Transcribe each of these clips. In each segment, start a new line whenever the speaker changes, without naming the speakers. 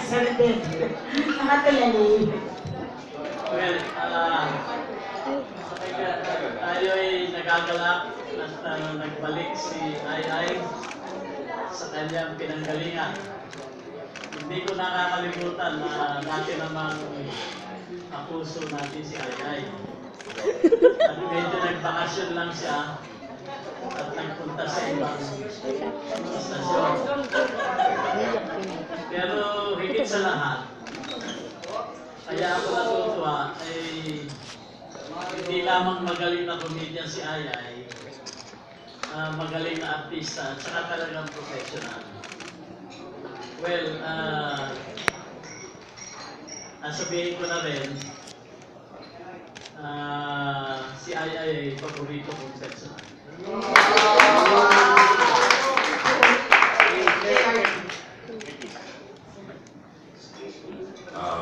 Sorted. Nakatulali.
Well, tayo ay nagagalak at nagbalik si Ai sa kanyang pinanggalingan. Hindi ko nakakalimutan na dati namang kapuso natin si Ai. At medyo nagbakasyon lang siya at nagpunta sa ibang istasyon. Pero higit sa lahat, kaya ako natutuwa ay hindi lamang magaling na comedian si Ai, magaling na artista at saka talagang professional. Well, sabihin ko na rin, si Ai ay paborito kong personal.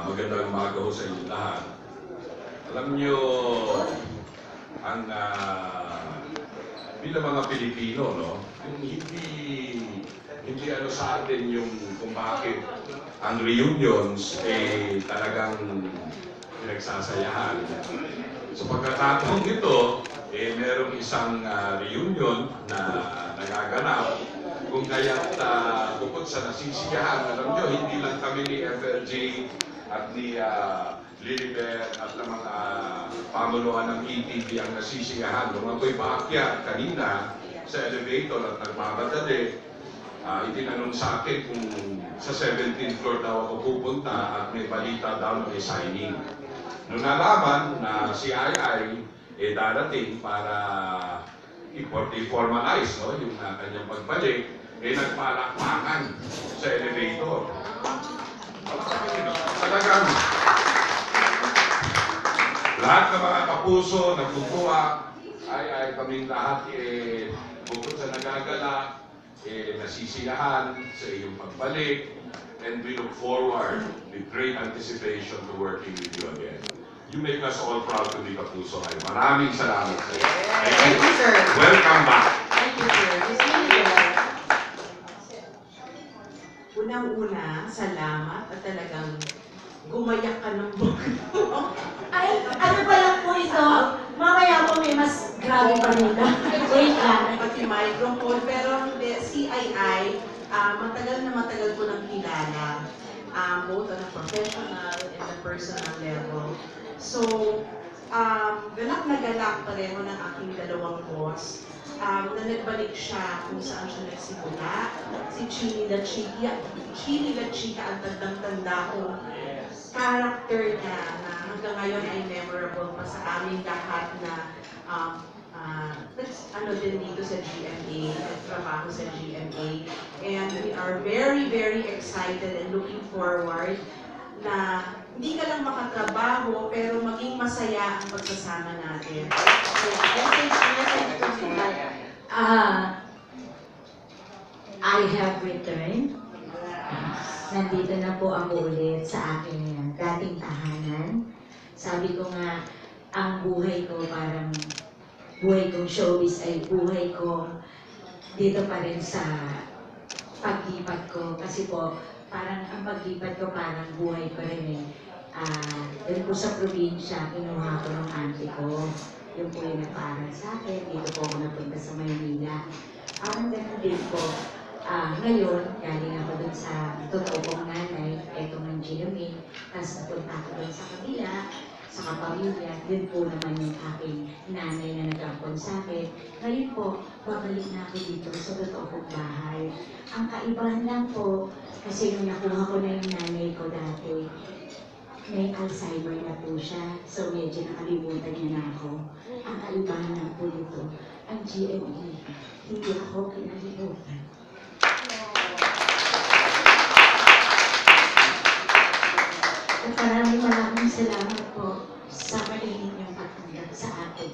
Magandang umaga ho sa inyo lahat. Alam nyo, ang bilang mga Pilipino, no, yung hindi ano sa atin yung kung bakit ang reunions talagang pinagsasayahan. Sa pagkakataong ito, merong isang reunion na nagaganap kung kaya't bukod sa nasisiyahan, alam nyo, hindi lang kami ni FLG at ni Lilibet at ng mga pamunuan ng ETV ang nasisiyahan. Nung ako'y baakyat kanina sa elevator at nagmamadali, itinanong sa akin kung sa 17th floor daw ako pupunta at may balita daw na may signing. Nung nalaman na si Ai darating para i-formalize yung kanyang pagbalik, nagpalakpakan sa elevator. Talagang lahat ng mga kapuso, nagtutuwa, ay kaming lahat bukod sa nagagala, nasisiyahan sa iyong pagbalik, and we look forward with great anticipation to working with you again. You make us all proud to be Kapuso. Maraming salamat sa iyo.
Thank you, sir.
Welcome back.
Thank you, sir. Miss Lilibet, unang-una, salamat at talagang gumayak ka ng book.
Ay, ano pa lang po ito? Mamaya po may mas grabe pa nila. Wait lang.
Pati microphone, pero hindi, si Ai, matagal na matagal ko nang kilala, both on a professional and a personal level. So, galak na galak pareho ng aking dalawang boss na nagbalik siya kung saan siya nagsimula. Si Chini La Chica, ang tandang-tanda ko, character niya na hanggang ngayon ay memorable pa sa aming lahat na ano din dito sa GMA, trabaho sa GMA. And we are very, very excited and looking forward na hindi ka lang makatrabaho, pero maging masaya ang pagsasama natin. So, message to sila.
I have returned. Nandito na po ako ulit sa aking dating tahanan. Sabi ko nga, ang buhay ko parang buhay kong showbiz ay buhay ko dito pa rin sa paglipat ko. Kasi po, parang ang paglipat ko parang buhay ko rin doon po sa probinsya, kinuha ko ng auntie ko. Yung po yung nagpaaral sa akin, dito po ako napunta sa Maynila. Parang ganun din po. Ngayon, galing ako dun sa totoo kong nanay, eto ng GMA, tapos napunta ako dun sa kabila, sa kapamilya, din po naman yung aking nanay na nag-ampon sa akin. Ngayon po, babalik na ako dito sa totoo kong bahay. Ang kaibahan lang po, kasi nung nakuha ko na yung nanay ko dati, may Alzheimer na po siya, so medyo nakalimutan niya na ako. Ang kaibahan lang po dito, ang GMA, hindi ako kinalimutan. Maraming salamat po sa maliit niyong pagtanggap sa akin.